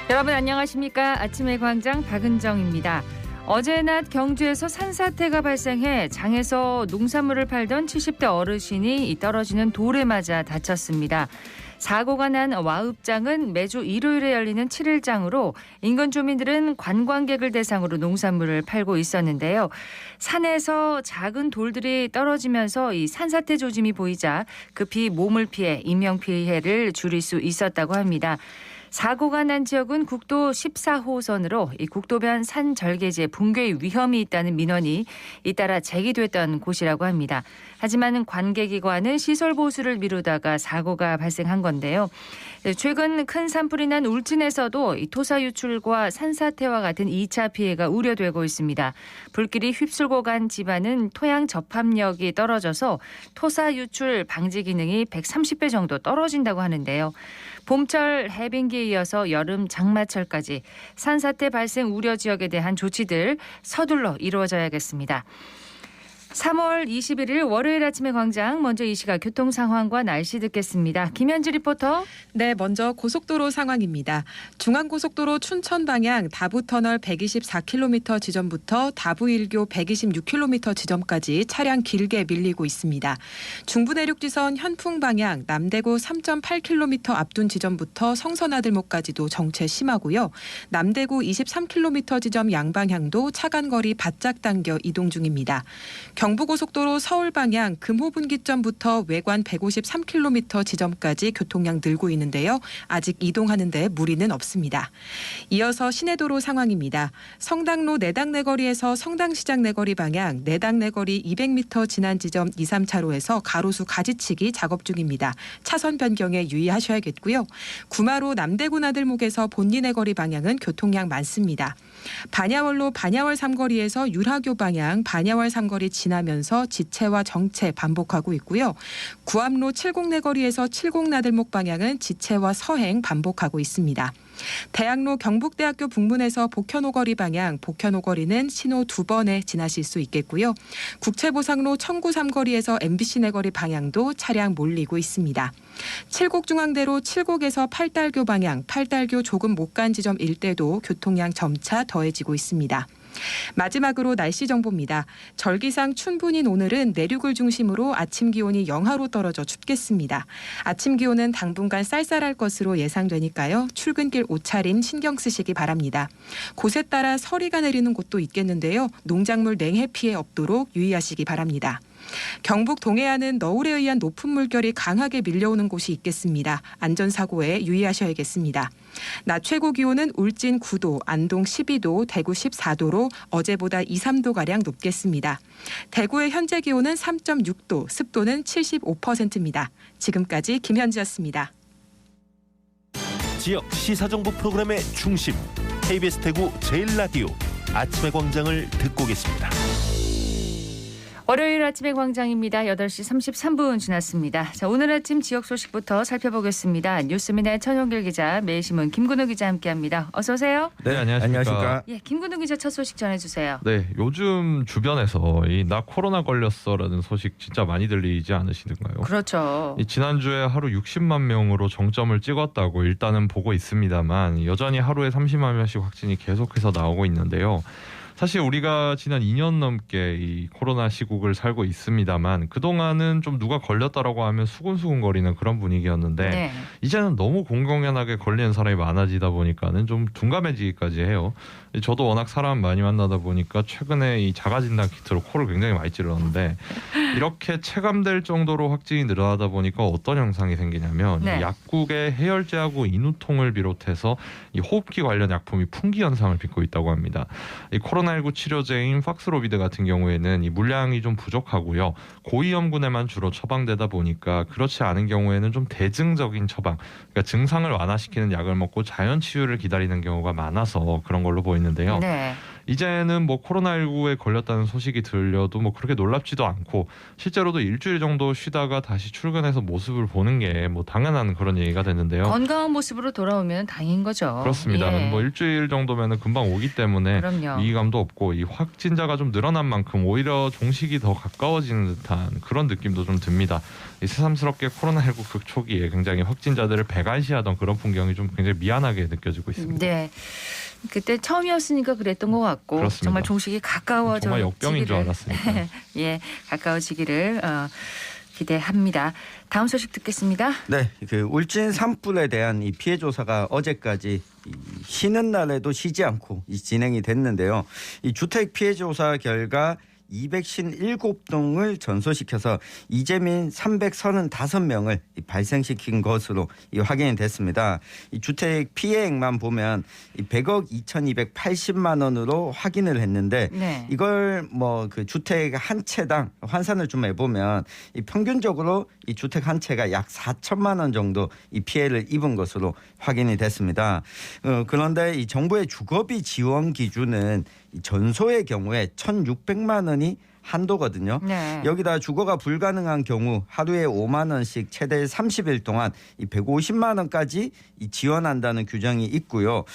여러분 안녕하십니까? 아침의 광장 박은정입니다. 어제 낮 경주에서 산사태가 발생해 장에서 농산물을 팔던 70대 어르신이 떨어지는 돌에 맞아 다쳤습니다. 사고가 난 와읍장은 매주 일요일에 열리는 7일장으로 인근 주민들은 관광객을 대상으로 농산물을 팔고 있었는데요. 산에서 작은 돌들이 떨어지면서 이 산사태 조짐이 보이자 급히 몸을 피해 인명피해를 줄일 수 있었다고 합니다. 사고가 난 지역은 국도 14호선으로 이 국도변 산 절개지에 붕괴 위험이 있다는 민원이 잇따라 제기됐던 곳이라고 합니다. 하지만 관계기관은 시설 보수를 미루다가 사고가 발생한 건데요. 최근 큰 산불이 난 울진에서도 이 토사 유출과 산사태와 같은 2차 피해가 우려되고 있습니다. 불길이 휩쓸고 간 집안은 토양 접합력이 떨어져서 토사 유출 방지 기능이 130배 정도 떨어진다고 하는데요. 봄철 해빙기에 이어서 여름 장마철까지 산사태 발생 우려 지역에 대한 조치들 서둘러 이루어져야겠습니다. 3월 21일 월요일 아침의 광장, 먼저 이 시각 교통 상황과 날씨 듣겠습니다. 김현지 리포터. 네, 먼저 고속도로 상황입니다. 중앙고속도로 춘천 방향 다부터널 124km 지점부터 다부일교 126km 지점까지 차량 길게 밀리고 있습니다. 중부내륙지선 현풍 방향 남대구 3.8km 앞둔 지점부터 성선아들목까지도 정체 심하고요. 남대구 23km 지점 양방향도 차간거리 바짝 당겨 이동 중입니다. 경부고속도로 서울 방향 금호분기점부터 외관 153km 지점까지 교통량 늘고 있는데요. 아직 이동하는 데 무리는 없습니다. 이어서 시내도로 상황입니다. 성당로 내당 내거리에서 성당시장 내거리 방향 내당 내거리 200m 지난 지점 2, 3차로에서 가로수 가지치기 작업 중입니다. 차선 변경에 유의하셔야겠고요. 구마로 남대구 나들목에서 본리 내거리 방향은 교통량 많습니다. 반야월로 반야월 삼거리에서 유라교 방향 반야월 삼거리 지나면서 지체와 정체 반복하고 있고요. 구암로 칠곡내거리에서 칠곡나들목 방향은 지체와 서행 반복하고 있습니다. 대학로 경북대학교 북문에서 복현오거리 방향 복현오거리는 신호 2번에 지나실 수 있겠고요. 국채보상로 청구 삼거리에서 MBC 내거리 방향도 차량 몰리고 있습니다. 칠곡중앙대로 칠곡에서 팔달교 방향 팔달교 조금 못 간 지점 일대도 교통량 점차 더해지고 있습니다. 마지막으로 날씨 정보입니다. 절기상 춘분인 오늘은 내륙을 중심으로 아침 기온이 영하로 떨어져 춥겠습니다. 아침 기온은 당분간 쌀쌀할 것으로 예상되니까요. 출근길 옷차림 신경 쓰시기 바랍니다. 곳에 따라 서리가 내리는 곳도 있겠는데요. 농작물 냉해 피해 없도록 유의하시기 바랍니다. 경북 동해안은 너울에 의한 높은 물결이 강하게 밀려오는 곳이 있겠습니다. 안전사고에 유의하셔야겠습니다. 낮 최고 기온은 울진 9도, 안동 12도, 대구 14도로 어제보다 2, 3도가량 높겠습니다. 대구의 현재 기온은 3.6도, 습도는 75%입니다. 지금까지 김현지였습니다. 지역 시사정보 프로그램의 중심, KBS 대구 제일라디오 아침의 광장을 듣고 계십니다. 월요일 아침의 광장입니다. 8시 33분 지났습니다. 자, 오늘 아침 지역 소식부터 살펴보겠습니다. 뉴스민의 천용길 기자, 매일신문 김근우 기자 함께합니다. 어서 오세요. 네, 안녕하십니까. 예, 김근우 기자 첫 소식 전해주세요. 네, 요즘 주변에서 나 코로나 걸렸어라는 소식 진짜 많이 들리지 않으시던가요? 그렇죠. 지난주에 하루 60만 명으로 정점을 찍었다고 일단은 보고 있습니다만 여전히 하루에 30만 명씩 확진이 계속해서 나오고 있는데요. 사실 우리가 지난 2년 넘게 이 코로나 시국을 살고 있습니다만 그동안은 좀 누가 걸렸다라고 하면 수근수근거리는 그런 분위기였는데 네. 이제는 너무 공공연하게 걸리는 사람이 많아지다 보니까는 좀 둔감해지기까지 해요. 저도 워낙 사람 많이 만나다 보니까 최근에 이 자가진단 키트로 코를 굉장히 많이 찌르는데 이렇게 체감될 정도로 확진이 늘어나다 보니까 어떤 현상이 생기냐면 네. 약국의 해열제하고 인후통을 비롯해서 이 호흡기 관련 약품이 품귀 현상을 빚고 있다고 합니다. 이 코로나19 치료제인 팍스로비드 같은 경우에는 이 물량이 좀 부족하고요. 고위험군에만 주로 처방되다 보니까 그렇지 않은 경우에는 좀 대증적인 처방, 그러니까 증상을 완화시키는 약을 먹고 자연 치유를 기다리는 경우가 많아서 그런 걸로 보이는데요. 네. 이제는 뭐 코로나19에 걸렸다는 소식이 들려도 뭐 그렇게 놀랍지도 않고 실제로도 일주일 정도 쉬다가 다시 출근해서 모습을 보는 게 뭐 당연한 그런 얘기가 됐는데요. 건강한 모습으로 돌아오면 다행인 거죠. 그렇습니다. 예. 뭐 일주일 정도면 금방 오기 때문에 그럼요. 위기감도 없고 이 확진자가 좀 늘어난 만큼 오히려 종식이 더 가까워지는 듯한 그런 느낌도 좀 듭니다. 이 새삼스럽게 코로나19 극초기에 굉장히 확진자들을 배관시하던 그런 풍경이 좀 굉장히 미안하게 느껴지고 있습니다. 네. 그때 처음이었으니까 그랬던 것 같고 그렇습니다. 정말 종식이 가까워져 정말 역병인 줄 알았으니까. 예, 가까워지기를 기대합니다. 다음 소식 듣겠습니다. 네, 그 울진 산불에 대한 이 피해 조사가 어제까지 쉬는 날에도 쉬지 않고 진행이 됐는데요. 이 주택 피해 조사 결과 257동을 전소시켜서 이재민 335명을 발생시킨 것으로 확인이 됐습니다. 이 주택 피해액만 보면 100억 2,280만 원으로 확인을 했는데 네. 이걸 뭐 그 주택 한 채당 환산을 좀 해보면 이 평균적으로 이 주택 한 채가 약 4천만 원 정도 이 피해를 입은 것으로 확인이 됐습니다. 그런데 이 정부의 주거비 지원 기준은 이 전소의 경우에 1,600만 원이 한도거든요. 네. 여기다 주거가 불가능한 경우 하루에 5만 원씩 최대 30일 동안 이 150만 원까지 이 지원한다는 규정이 있고요.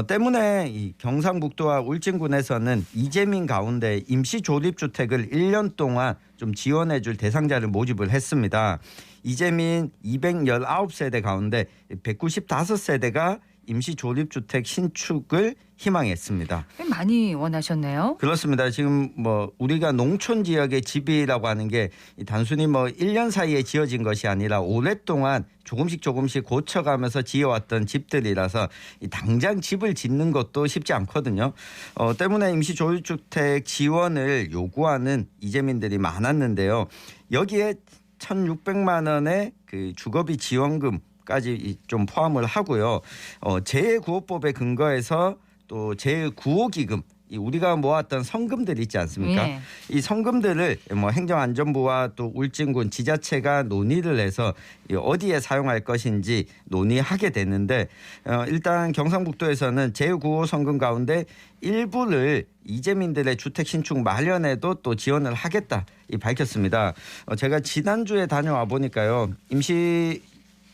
때문에 이 경상북도와 울진군에서는 이재민 가운데 임시 조립주택을 1년 동안 좀 지원해줄 대상자를 모집을 했습니다. 이재민 219세대 가운데 195세대가 임시 조립주택 신축을 희망했습니다. 많이 원하셨네요. 그렇습니다. 지금 뭐 우리가 농촌 지역의 집이라고 하는 게 단순히 뭐 1년 사이에 지어진 것이 아니라 오랫동안 조금씩 고쳐가면서 지어왔던 집들이라서 당장 집을 짓는 것도 쉽지 않거든요. 때문에 임시 조립주택 지원을 요구하는 이재민들이 많았는데요. 여기에 1,600만 원의 그 주거비 지원금 까지 좀 포함을 하고요. 재해구호법에 근거해서 또 재해구호기금 우리가 모았던 성금들 있지 않습니까? 예. 이 성금들을 뭐 행정안전부와 또 울진군 지자체가 논의를 해서 어디에 사용할 것인지 논의하게 됐는데 일단 경상북도에서는 재해구호 성금 가운데 일부를 이재민들의 주택 신축 마련에도 또 지원을 하겠다 밝혔습니다. 제가 지난주에 다녀와 보니까요. 임시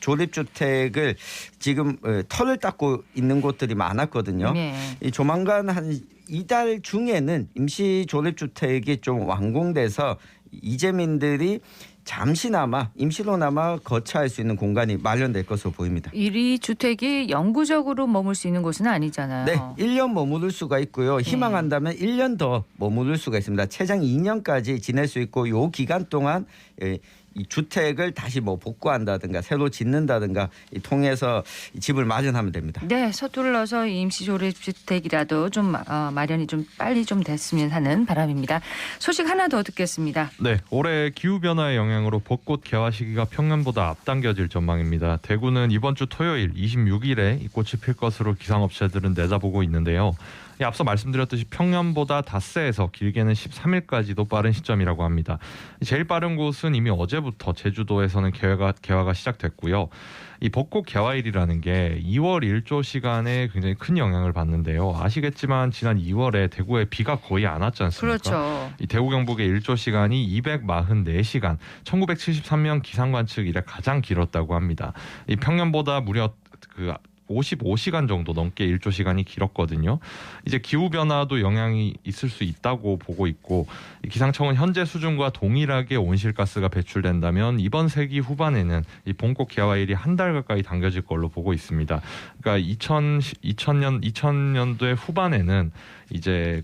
조립주택을 지금 털을 닦고 있는 곳들이 많았거든요. 네. 이 조만간 한 이달 중에는 임시 조립주택이 좀 완공돼서 이재민들이 잠시나마 임시로나마 거처할 수 있는 공간이 마련될 것으로 보입니다. 이 주택이 영구적으로 머물 수 있는 곳은 아니잖아요. 네, 1년 머무를 수가 있고요. 희망한다면 1년 더 머무를 수가 있습니다. 최장 2년까지 지낼 수 있고 이 기간 동안 이 주택을 다시 뭐 복구한다든가 새로 짓는다든가 통해서 집을 마련하면 됩니다. 네, 서둘러서 임시조립주택이라도 좀 마련이 좀 빨리 좀 됐으면 하는 바람입니다. 소식 하나 더 듣겠습니다. 네, 올해 기후변화의 영향으로 벚꽃 개화 시기가 평년보다 앞당겨질 전망입니다. 대구는 이번 주 토요일 26일에 이 꽃이 필 것으로 기상업체들은 내다보고 있는데요. 앞서 말씀드렸듯이 평년보다 닷새에서 길게는 13일까지도 빠른 시점이라고 합니다. 제일 빠른 곳은 이미 어제부터 제주도에서는 개화가 시작됐고요. 이 벚꽃 개화일이라는 게 2월 일조 시간에 굉장히 큰 영향을 받는데요. 아시겠지만 지난 2월에 대구에 비가 거의 안 왔지 않습니까? 그렇죠. 이 대구 경북의 일조 시간이 244시간, 1973년 기상 관측 이래 가장 길었다고 합니다. 이 평년보다 무려 55시간 정도 넘게 일조 시간이 길었거든요. 이제 기후 변화도 영향이 있을 수 있다고 보고 있고 기상청은 현재 수준과 동일하게 온실가스가 배출된다면 이번 세기 후반에는 이 봄꽃 개화일이 한 달 가까이 당겨질 걸로 보고 있습니다. 그러니까 2000년도의 후반에는 이제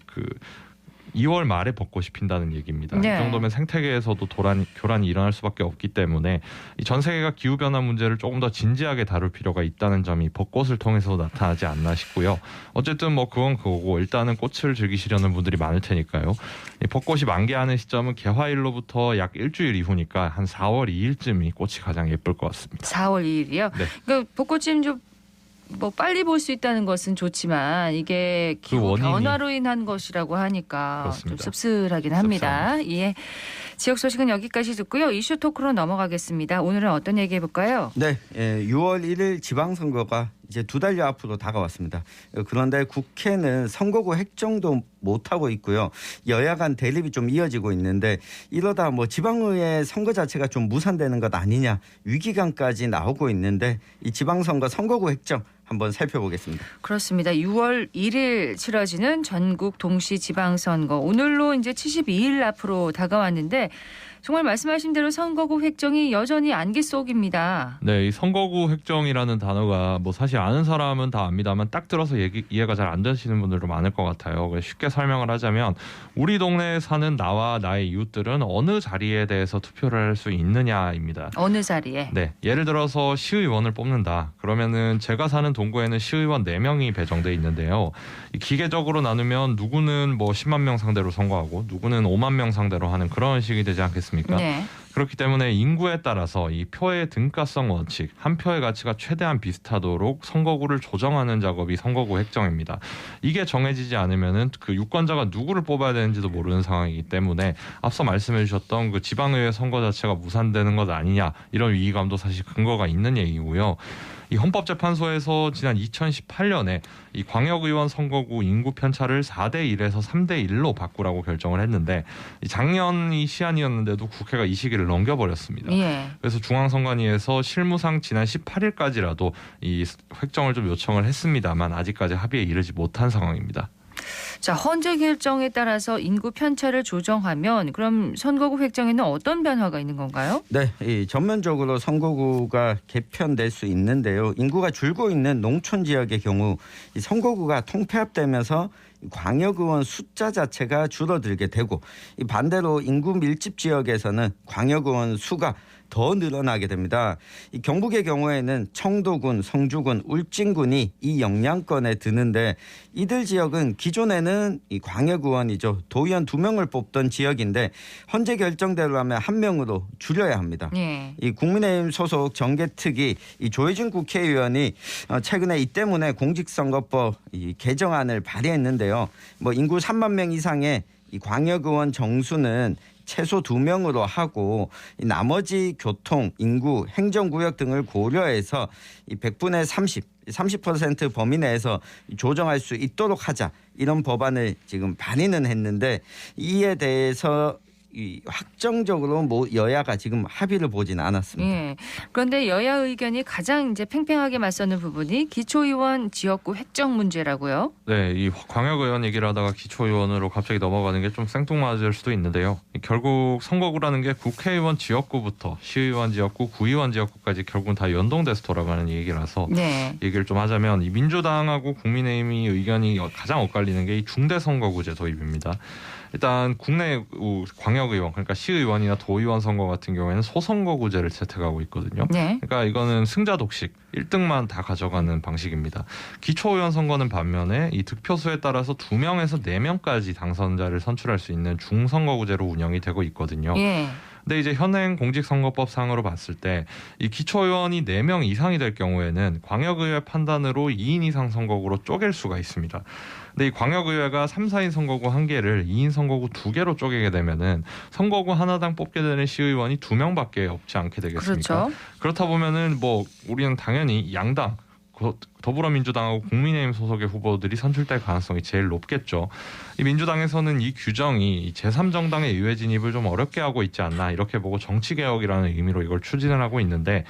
2월 말에 벚꽃이 핀다는 얘기입니다. 네. 이 정도면 생태계에서도 교란이 일어날 수밖에 없기 때문에 전 세계가 기후변화 문제를 조금 더 진지하게 다룰 필요가 있다는 점이 벚꽃을 통해서 나타나지 않나 싶고요. 어쨌든 뭐 그건 그거고 일단은 꽃을 즐기시려는 분들이 많을 테니까요. 이 벚꽃이 만개하는 시점은 개화일로부터 약 일주일 이후니까 한 4월 2일쯤이 꽃이 가장 예쁠 것 같습니다. 4월 2일이요? 네. 그러니까 벚꽃이 좀 뭐 빨리 볼 수 있다는 것은 좋지만 이게 기후 원인이 변화로 인한 것이라고 하니까 그렇습니다. 좀 씁쓸하긴 합니다. 예, 지역 소식은 여기까지 듣고요. 이슈 토크로 넘어가겠습니다. 오늘은 어떤 얘기 해볼까요? 네, 6월 1일 지방선거가 이제 2달여 앞으로 다가왔습니다. 그런데 국회는 선거구 획정도 못하고 있고요. 여야 간 대립이 좀 이어지고 있는데 이러다 뭐 지방의회 선거 자체가 좀 무산되는 것 아니냐 위기감까지 나오고 있는데 이 지방선거 선거구 획정 한번 살펴보겠습니다. 그렇습니다. 6월 1일 치러지는 전국 동시 지방선거. 오늘로 이제 72일 앞으로 다가왔는데 정말 말씀하신 대로 선거구 획정이 여전히 안개 속입니다. 네, 이 선거구 획정이라는 단어가 뭐 사실 아는 사람은 다 압니다만 딱 들어서 이해가 잘 안 되시는 분들도 많을 것 같아요. 쉽게 설명을 하자면 우리 동네에 사는 나와 나의 이웃들은 어느 자리에 대해서 투표를 할 수 있느냐입니다. 어느 자리에? 네, 예를 들어서 시의원을 뽑는다. 그러면은 제가 사는 동구에는 시의원 4명이 배정돼 있는데요. 기계적으로 나누면 누구는 뭐 10만 명 상대로 선거하고 누구는 5만 명 상대로 하는 그런 식이 되지 않겠습니까? 네. 그렇기 때문에 인구에 따라서 이 표의 등가성 원칙, 한 표의 가치가 최대한 비슷하도록 선거구를 조정하는 작업이 선거구 획정입니다. 이게 정해지지 않으면은 그 유권자가 누구를 뽑아야 되는지도 모르는 상황이기 때문에 앞서 말씀해 주셨던 그 지방의회 선거 자체가 무산되는 것 아니냐 이런 위기감도 사실 근거가 있는 얘기고요. 이 헌법재판소에서 지난 2018년에 이 광역의원 선거구 인구 편차를 4대1에서 3대1로 바꾸라고 결정을 했는데 작년이 시한이었는데도 국회가 이 시기를 넘겨버렸습니다. 예. 그래서 중앙선관위에서 실무상 지난 18일까지라도 이 획정을 좀 요청을 했습니다만 아직까지 합의에 이르지 못한 상황입니다. 자, 헌재 결정에 따라서 인구 편차를 조정하면 그럼 선거구 획정에는 어떤 변화가 있는 건가요? 네, 이 전면적으로 선거구가 개편될 수 있는데요. 인구가 줄고 있는 농촌 지역의 경우 이 선거구가 통폐합되면서 광역의원 숫자 자체가 줄어들게 되고 이 반대로 인구 밀집 지역에서는 광역의원 수가 더 늘어나게 됩니다. 이 경북의 경우에는 청도군, 성주군, 울진군이 이 영향권에 드는데 이들 지역은 기존에는 이 광역의원이죠. 도의원 2명을 뽑던 지역인데 헌재 결정대로라면 1명으로 줄여야 합니다. 예. 이 국민의힘 소속 정개특위 이 조혜진 국회의원이 최근에 이 때문에 공직선거법 이 개정안을 발의했는데요. 뭐 인구 3만 명 이상의 이 광역의원 정수는 최소 2명으로 하고 나머지 교통, 인구, 행정구역 등을 고려해서 이 100분의 30% 범위 내에서 조정할 수 있도록 하자 이런 법안을 지금 발의는 했는데 이에 대해서 이 확정적으로 뭐 여야가 지금 합의를 보지는 않았습니다. 예. 그런데 여야 의견이 가장 이제 팽팽하게 맞서는 부분이 기초의원 지역구 획정 문제라고요. 네, 이 광역의원 얘기를 하다가 기초의원으로 갑자기 넘어가는 게 좀 생뚱맞을 수도 있는데요. 결국 선거구라는 게 국회의원 지역구부터 시의원 지역구, 구의원 지역구까지 결국은 다 연동돼서 돌아가는 얘기라서 네. 얘기를 좀 하자면 이 민주당하고 국민의힘이 의견이 가장 엇갈리는 게 이 중대선거구제 도입입니다. 일단 국내 광역의원 그러니까 시의원이나 도의원 선거 같은 경우에는 소선거구제를 채택하고 있거든요. 네. 그러니까 이거는 승자 독식 1등만 다 가져가는 방식입니다. 기초의원 선거는 반면에 이 득표수에 따라서 2명에서 4명까지 당선자를 선출할 수 있는 중선거구제로 운영이 되고 있거든요. 예. 근데 이제 현행 공직선거법상으로 봤을 때 이 기초의원이 4명 이상이 될 경우에는 광역의회 판단으로 2인 이상 선거구로 쪼갤 수가 있습니다. 근데 이 광역의회가 3, 4인 선거구 1개를 2인 선거구 2개로 쪼개게 되면은 선거구 하나당 뽑게 되는 시의원이 2명밖에 없지 않게 되겠습니까? 그렇죠. 그렇다 보면은 뭐 우리는 당연히 양당 더불어민주당하고 국민의힘 소속의 후보들이 선출될 가능성이 제일 높겠죠. 이 민주당에서는 이 규정이 제3정당의 의회 진입을 좀 어렵게 하고 있지 않나 이렇게 보고 정치개혁이라는 의미로 이걸 추진을 하고 있는데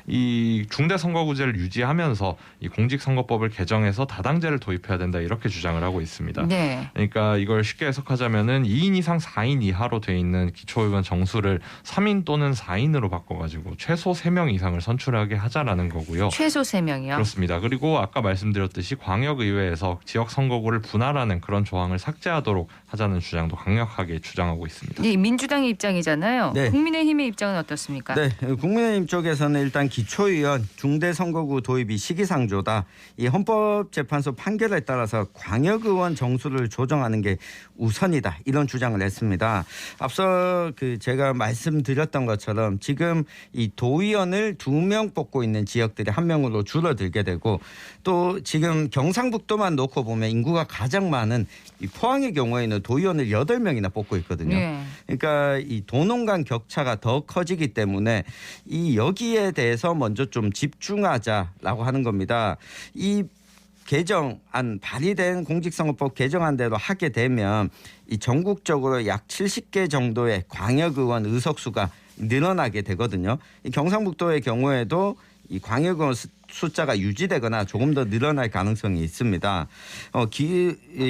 이 중대선거구제를 유지하면서 이 공직선거법을 개정해서 다당제를 도입해야 된다 이렇게 주장을 하고 있습니다. 네. 그러니까 이걸 쉽게 해석하자면은 2인 이상 4인 이하로 돼 있는 기초의원 정수를 3인 또는 4인으로 바꿔가지고 최소 3명 이상을 선출하게 하자라는 거고요. 최소 3명이요. 그렇습니다. 그리고 아까 말씀드렸듯이 광역의회에서 지역 선거구를 분할하는 그런 조항을 삭제하도록 하자는 주장도 강력하게 주장하고 있습니다. 이 민주당의 입장이잖아요. 네. 국민의힘의 입장은 어떻습니까? 네, 국민의힘 쪽에서는 일단 기초의원 중대선거구 도입이 시기상조다. 이 헌법재판소 판결에 따라서 광역의원 정수를 조정하는 게 우선이다. 이런 주장을 했습니다. 앞서 제가 말씀드렸던 것처럼 지금 이 도의원을 2명 뽑고 있는 지역들이 1명으로 줄어들게 되고 또 지금 경상북도만 놓고 보면 인구가 가장 많은 이 포항의 경우에는 도의원을 8명이나 뽑고 있거든요. 네. 그러니까 이 도농 간 격차가 더 커지기 때문에 이 여기에 대해서 부터 먼저 좀 집중하자라고 하는 겁니다. 이 개정안 발의된 공직선거법 개정안대로 하게 되면 이 전국적으로 약 70개 정도의 광역의원 의석수가 늘어나게 되거든요. 이 경상북도의 경우에도 이 광역의원 숫자가 유지되거나 조금 더 늘어날 가능성이 있습니다.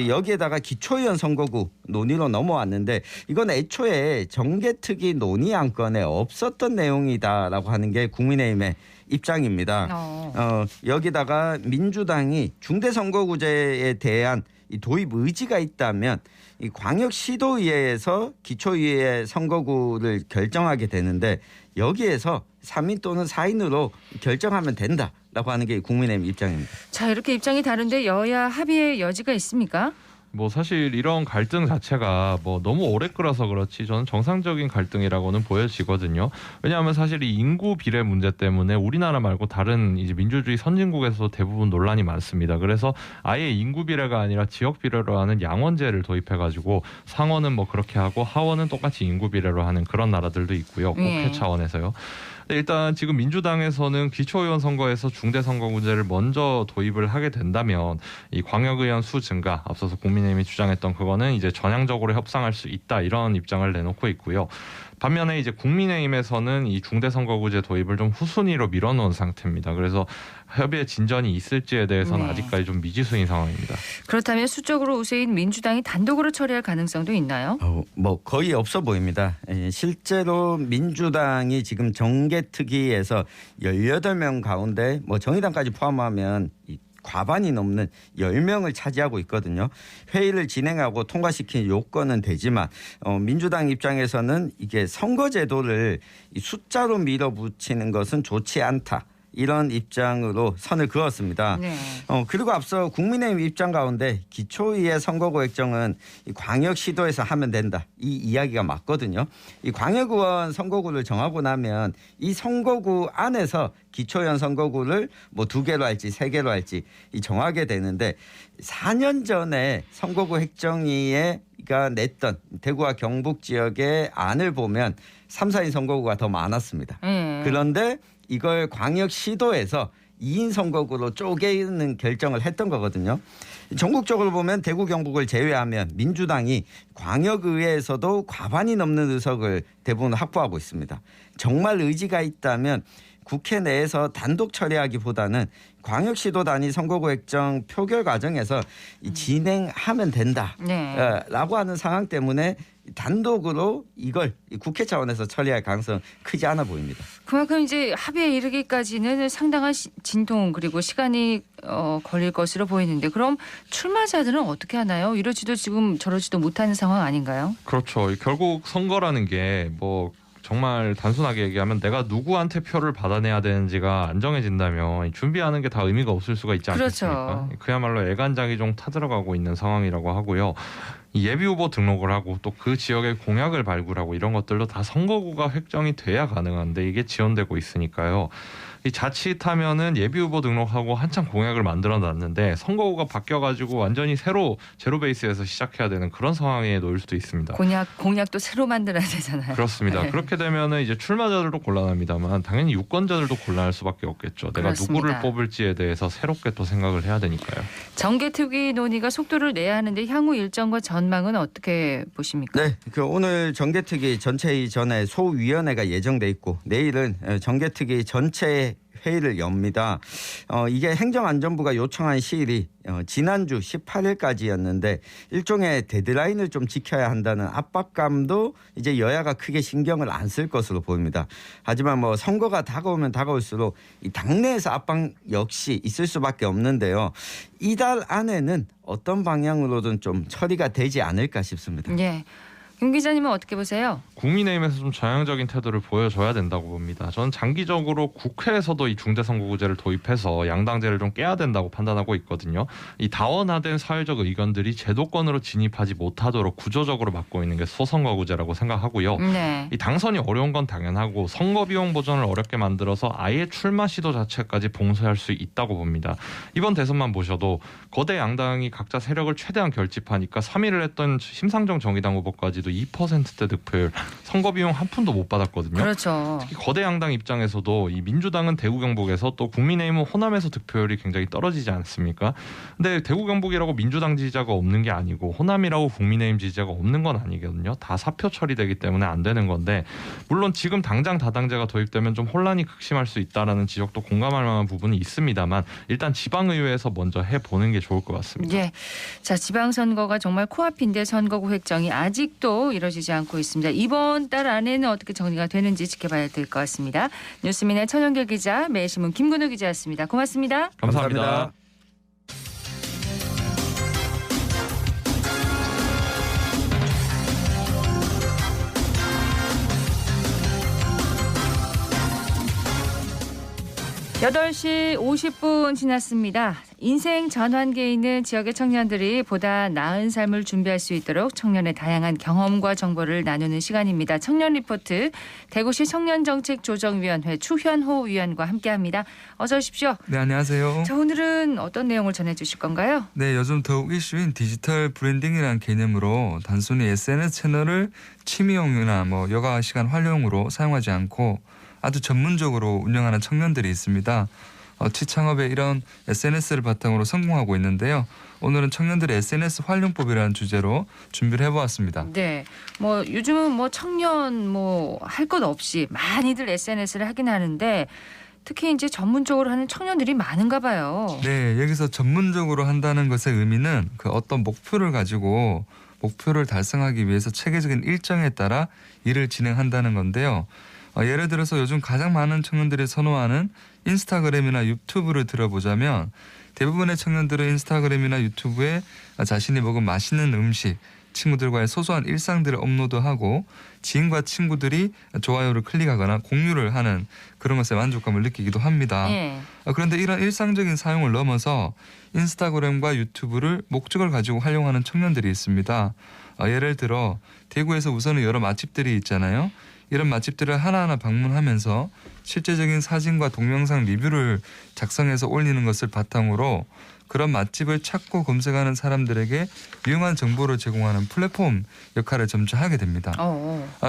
여기에다가 기초의원 선거구 논의로 넘어왔는데 이건 애초에 정개특위 논의 안건에 없었던 내용이다라고 하는 게 국민의힘의 입장입니다. 여기다가 민주당이 중대선거구제에 대한 이 도입 의지가 있다면 이 광역시도의회에서 기초의회 선거구를 결정하게 되는데 여기에서 3인 또는 4인으로 결정하면 된다라고 하는 게 국민의힘 입장입니다. 자, 이렇게 입장이 다른데 여야 합의의 여지가 있습니까? 뭐 사실 이런 갈등 자체가 뭐 너무 오래 끌어서 그렇지 저는 정상적인 갈등이라고는 보여지거든요. 왜냐하면 사실 이 인구 비례 문제 때문에 우리나라 말고 다른 이제 민주주의 선진국에서 대부분 논란이 많습니다. 그래서 아예 인구 비례가 아니라 지역 비례로 하는 양원제를 도입해가지고 상원은 뭐 그렇게 하고 하원은 똑같이 인구 비례로 하는 그런 나라들도 있고요. 국회 차원에서요. 일단 지금 민주당에서는 기초의원 선거에서 중대선거구제를 먼저 도입을 하게 된다면 이 광역의원 수 증가, 앞서서 국민의힘이 주장했던 그거는 이제 전향적으로 협상할 수 있다 이런 입장을 내놓고 있고요. 반면에 이제 국민의힘에서는 이 중대선거구제 도입을 좀 후순위로 밀어놓은 상태입니다. 그래서 협의의 진전이 있을지에 대해서는 아직까지 좀 미지수인 상황입니다. 그렇다면 수적으로 우세인 민주당이 단독으로 처리할 가능성도 있나요? 뭐 거의 없어 보입니다. 실제로 민주당이 지금 정개특위에서 18명 가운데 뭐 정의당까지 포함하면 과반이 넘는 10명을 차지하고 있거든요. 회의를 진행하고 통과시킨 요건은 되지만 민주당 입장에서는 이게 선거제도를 숫자로 밀어붙이는 것은 좋지 않다. 이런 입장으로 선을 그었습니다. 네. 그리고 앞서 국민의힘 입장 가운데 기초의회 선거구 획정은 이 광역시도에서 하면 된다. 이 이야기가 맞거든요. 이 광역의원 선거구를 정하고 나면 이 선거구 안에서 기초의원 선거구를 뭐 2개로 할지 3개로 할지 정하게 되는데 4년 전에 선거구 획정위가 냈던 대구와 경북 지역의 안을 보면 3, 4인 선거구가 더 많았습니다. 그런데 이걸 광역시도에서 2인 선거구로 쪼개는 결정을 했던 거거든요. 전국적으로 보면 대구 경북을 제외하면 민주당이 광역의회에서도 과반이 넘는 의석을 대부분 확보하고 있습니다. 정말 의지가 있다면 국회 내에서 단독 처리하기보다는 광역시도 단위 선거구 획정 표결 과정에서 진행하면 된다라고 하는 상황 때문에 단독으로 이걸 국회 차원에서 처리할 가능성은 크지 않아 보입니다. 그만큼 이제 합의에 이르기까지는 상당한 진통 그리고 시간이 걸릴 것으로 보이는데 그럼 출마자들은 어떻게 하나요? 이러지도 지금 저러지도 못하는 상황 아닌가요? 그렇죠. 결국 선거라는 게 뭐 정말 단순하게 얘기하면 내가 누구한테 표를 받아내야 되는지가 안 정해진다면 준비하는 게 다 의미가 없을 수가 있지 않겠습니까? 그렇죠. 그야말로 애간장이 좀 타들어가고 있는 상황이라고 하고요. 예비후보 등록을 하고 또 그 지역의 공약을 발굴하고 이런 것들도 다 선거구가 획정이 돼야 가능한데 이게 지연되고 있으니까요. 이 자칫하면은 예비후보 등록하고 한참 공약을 만들어놨는데 선거구가 바뀌어가지고 완전히 새로 제로 베이스에서 시작해야 되는 그런 상황에 놓일 수도 있습니다. 공약도 새로 만들어야 되잖아요. 그렇습니다. 그렇게 되면은 이제 출마자들도 곤란합니다만 당연히 유권자들도 곤란할 수밖에 없겠죠. 내가 그렇습니다. 누구를 뽑을지에 대해서 새롭게 또 생각을 해야 되니까요. 정개특위 논의가 속도를 내야 하는데 향후 일정과 전망은 어떻게 보십니까? 네, 오늘 정개특위 전체회의 전에 소위원회가 예정돼 있고 내일은 정개특위 전체 회의를 엽니다. 이게 행정안전부가 요청한 시일이 지난주 18일까지였는데 일종의 데드라인을 좀 지켜야 한다는 압박감도 이제 여야가 크게 신경을 안 쓸 것으로 보입니다. 하지만 뭐 선거가 다가오면 다가올수록 이 당내에서 압박 역시 있을 수밖에 없는데요. 이달 안에는 어떤 방향으로든 좀 처리가 되지 않을까 싶습니다. 네. 김 기자님은 어떻게 보세요? 국민의힘에서 좀 전향적인 태도를 보여줘야 된다고 봅니다. 저는 장기적으로 국회에서도 이 중대선거구제를 도입해서 양당제를 좀 깨야 된다고 판단하고 있거든요. 이 다원화된 사회적 의견들이 제도권으로 진입하지 못하도록 구조적으로 막고 있는 게 소선거구제라고 생각하고요. 네. 이 당선이 어려운 건 당연하고 선거 비용 보전을 어렵게 만들어서 아예 출마 시도 자체까지 봉쇄할 수 있다고 봅니다. 이번 대선만 보셔도 거대 양당이 각자 세력을 최대한 결집하니까 3위를 했던 심상정 정의당 후보까지도 경우에도 2%대 득표율, 선거 비용 한 푼도 못 받았거든요. 그렇죠. 특히 거대 양당 입장에서도 이 민주당은 대구 경북에서 또 국민의힘은 호남에서 득표율이 굉장히 떨어지지 않습니까? 근데 대구 경북이라고 민주당 지지자가 없는 게 아니고 호남이라고 국민의힘 지지자가 없는 건 아니거든요. 다 사표 처리되기 때문에 안 되는 건데, 물론 지금 당장 다당제가 도입되면 좀 혼란이 극심할 수 있다라는 지적도 공감할 만한 부분이 있습니다만 일단 지방의회에서 먼저 해보는 게 좋을 것 같습니다. 예. 자, 지방선거가 정말 코앞인데 선거구 획정이 아직도 이뤄지지 않고 있습니다. 이번 달 안에는 어떻게 정리가 되는지 지켜봐야 될 것 같습니다. 뉴스민의 천연결 기자, 매일신문 김근우 기자였습니다. 고맙습니다. 감사합니다. 8시 50분 지났습니다. 인생 전환기에 있는 지역의 청년들이 보다 나은 삶을 준비할 수 있도록 청년의 다양한 경험과 정보를 나누는 시간입니다. 청년 리포트 대구시 청년정책조정위원회 추현호 위원과 함께합니다. 어서 오십시오. 네, 안녕하세요. 자, 오늘은 어떤 내용을 전해주실 건가요? 네, 요즘 더욱 이슈인 디지털 브랜딩이라는 개념으로 단순히 SNS 채널을 취미용이나 여가 시간 활용으로 사용하지 않고 아주 전문적으로 운영하는 청년들이 있습니다. 취창업에 이런 SNS를 바탕으로 성공하고 있는데요. 오늘은 청년들의 SNS 활용법이라는 주제로 준비를 해보았습니다. 네, 요즘은 청년 할 것 없이 많이들 SNS를 하긴 하는데 특히 이제 전문적으로 하는 청년들이 많은가 봐요. 네, 여기서 전문적으로 한다는 것의 의미는 그 어떤 목표를 가지고 목표를 달성하기 위해서 체계적인 일정에 따라 일을 진행한다는 건데요. 예를 들어서 요즘 가장 많은 청년들이 선호하는 인스타그램이나 유튜브를 들어보자면 대부분의 청년들은 인스타그램이나 유튜브에 자신이 먹은 맛있는 음식, 친구들과의 소소한 일상들을 업로드하고 지인과 친구들이 좋아요를 클릭하거나 공유를 하는 그런 것에 만족감을 느끼기도 합니다. 네. 그런데 이런 일상적인 사용을 넘어서 인스타그램과 유튜브를 목적을 가지고 활용하는 청년들이 있습니다. 예를 들어 대구에서 우선은 여러 맛집들이 있잖아요. 이런 맛집들을 하나하나 방문하면서 실제적인 사진과 동영상 리뷰를 작성해서 올리는 것을 바탕으로 그런 맛집을 찾고 검색하는 사람들에게 유용한 정보를 제공하는 플랫폼 역할을 점차 하게 됩니다.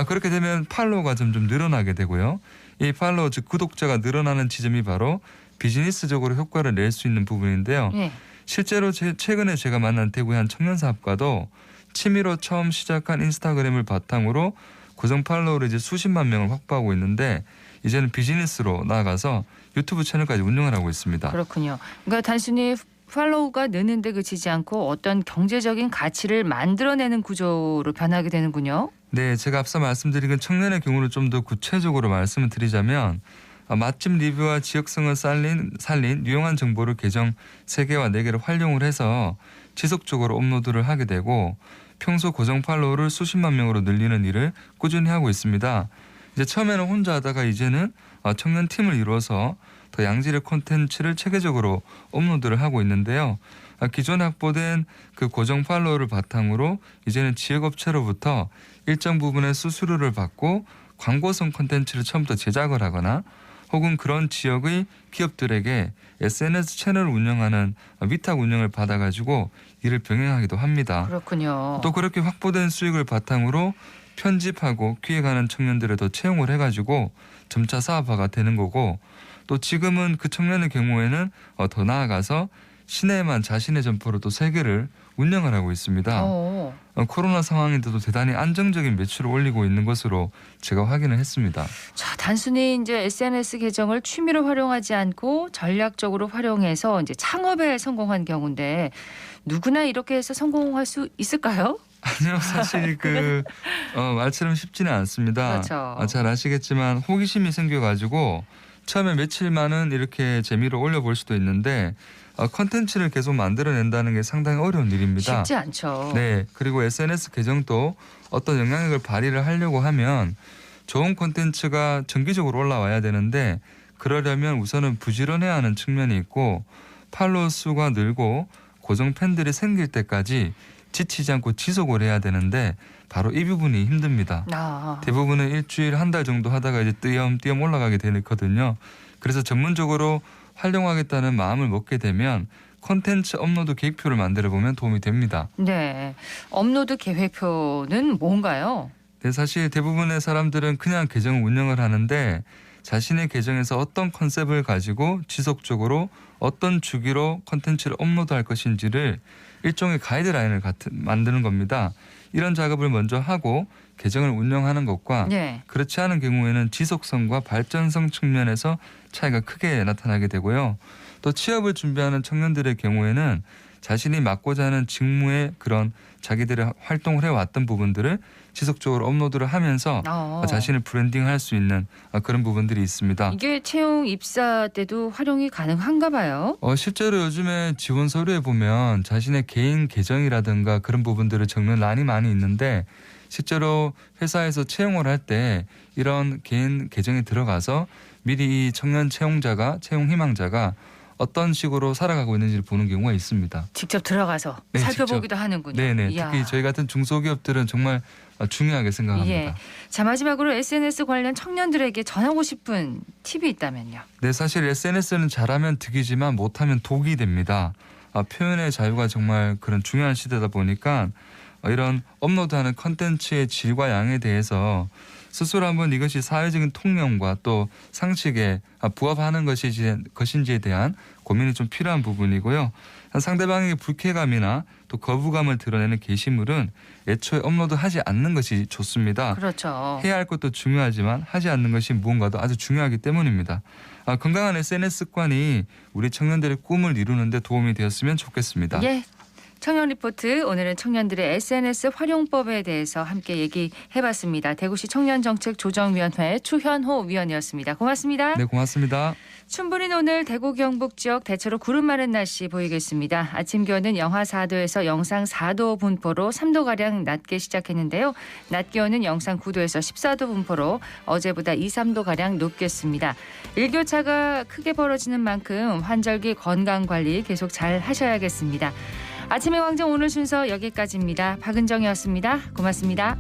그렇게 되면 팔로워가 점점 늘어나게 되고요. 이 팔로워 즉 구독자가 늘어나는 지점이 바로 비즈니스적으로 효과를 낼 수 있는 부분인데요. 네. 실제로 최근에 제가 만난 대구의 한 청년 사업가도 취미로 처음 시작한 인스타그램을 바탕으로 고정 팔로워를 이제 수십만 명을 확보하고 있는데 이제는 비즈니스로 나아가서 유튜브 채널까지 운영을 하고 있습니다. 그렇군요. 그러니까 단순히 팔로우가 느는데 그치지 않고 어떤 경제적인 가치를 만들어내는 구조로 변하게 되는군요. 네, 제가 앞서 말씀드린 그 청년의 경우를 좀 더 구체적으로 말씀을 드리자면 맛집 리뷰와 지역성을 살린 유용한 정보를 계정 3개와 4개를 활용을 해서 지속적으로 업로드를 하게 되고 평소 고정 팔로워를 수십만 명으로 늘리는 일을 꾸준히 하고 있습니다. 이제 처음에는 혼자 하다가 이제는 청년 팀을 이루어서 더 양질의 콘텐츠를 체계적으로 업로드를 하고 있는데요. 기존에 확보된 그 고정 팔로워를 바탕으로 이제는 지역업체로부터 일정 부분의 수수료를 받고 광고성 콘텐츠를 처음부터 제작을 하거나 혹은 그런 지역의 기업들에게 SNS 채널을 운영하는 위탁 운영을 받아가지고 이를 병행하기도 합니다. 그렇군요. 또 그렇게 확보된 수익을 바탕으로 편집하고 기획하는 청년들을 더 채용을 해가지고 점차 사업화가 되는 거고 또 지금은 그 청년의 경우에는 더 나아가서 시내에만 자신의 점포로 또 3개를 운영을 하고 있습니다. 코로나 상황인데도 대단히 안정적인 매출을 올리고 있는 것으로 제가 확인을 했습니다. 자, 단순히 이제 SNS 계정을 취미로 활용하지 않고 전략적으로 활용해서 이제 창업에 성공한 경우인데 누구나 이렇게 해서 성공할 수 있을까요? 아니요, 사실 말처럼 쉽지는 않습니다. 그렇죠. 잘 아시겠지만 호기심이 생겨가지고 처음에 며칠만은 이렇게 재미로 올려볼 수도 있는데 컨텐츠를 계속 만들어낸다는 게 상당히 어려운 일입니다. 쉽지 않죠. 네, 그리고 SNS 계정도 어떤 영향력을 발휘를 하려고 하면 좋은 콘텐츠가 정기적으로 올라와야 되는데 그러려면 우선은 부지런해야 하는 측면이 있고 팔로워 수가 늘고 고정 팬들이 생길 때까지 지치지 않고 지속을 해야 되는데 바로 이 부분이 힘듭니다. 대부분은 일주일 한 달 정도 하다가 이제 띄엄띄엄 올라가게 되거든요. 그래서 전문적으로 활용하겠다는 마음을 먹게 되면 콘텐츠 업로드 계획표를 만들어 보면 도움이 됩니다. 네. 업로드 계획표는 뭔가요? 네, 사실 대부분의 사람들은 그냥 계정 운영을 하는데 자신의 계정에서 어떤 컨셉을 가지고 지속적으로 어떤 주기로 콘텐츠를 업로드할 것인지를 일종의 가이드라인을 만드는 겁니다. 이런 작업을 먼저 하고 계정을 운영하는 것과 네. 그렇지 않은 경우에는 지속성과 발전성 측면에서 차이가 크게 나타나게 되고요. 또 취업을 준비하는 청년들의 경우에는 자신이 맡고자 하는 직무의 그런 자기들의 활동을 해왔던 부분들을 지속적으로 업로드를 하면서 자신을 브랜딩할 수 있는 그런 부분들이 있습니다. 이게 채용 입사 때도 활용이 가능한가 봐요. 실제로 요즘에 지원 서류에 보면 자신의 개인 계정이라든가 그런 부분들을 적는 란이 많이 있는데 실제로 회사에서 채용을 할 때 이런 개인 계정에 들어가서 미리 이 청년 채용 희망자가 어떤 식으로 살아가고 있는지를 보는 경우가 있습니다. 직접 들어가서 네, 살펴보기도 하는군요. 네네. 이야. 특히 저희 같은 중소기업들은 정말 중요하게 생각합니다. 예. 자, 마지막으로 SNS 관련 청년들에게 전하고 싶은 팁이 있다면요. 네, 사실 SNS는 잘하면 득이지만 못하면 독이 됩니다. 표현의 자유가 정말 그런 중요한 시대다 보니까 이런 업로드하는 컨텐츠의 질과 양에 대해서 스스로 한번 이것이 사회적인 통념과 또 상식에 부합하는 것인지에 대한 고민이 좀 필요한 부분이고요. 상대방에게 불쾌감이나 또 거부감을 드러내는 게시물은 애초에 업로드하지 않는 것이 좋습니다. 그렇죠. 해야 할 것도 중요하지만 하지 않는 것이 무언가도 아주 중요하기 때문입니다. 건강한 SNS 습관이 우리 청년들의 꿈을 이루는 데 도움이 되었으면 좋겠습니다. 예. 청년 리포트 오늘은 청년들의 SNS 활용법에 대해서 함께 얘기해봤습니다. 대구시 청년정책조정위원회 추현호 위원이었습니다. 고맙습니다. 네, 고맙습니다. 춘불인 오늘 대구 경북 지역 대체로 구름 많은 날씨 보이겠습니다. 아침 기온은 영하 4도에서 영상 4도 분포로 3도가량 낮게 시작했는데요. 낮 기온은 영상 9도에서 14도 분포로 어제보다 2, 3도가량 높겠습니다. 일교차가 크게 벌어지는 만큼 환절기 건강관리 계속 잘 하셔야겠습니다. 아침의 광장 오늘 순서 여기까지입니다. 박은정이었습니다. 고맙습니다.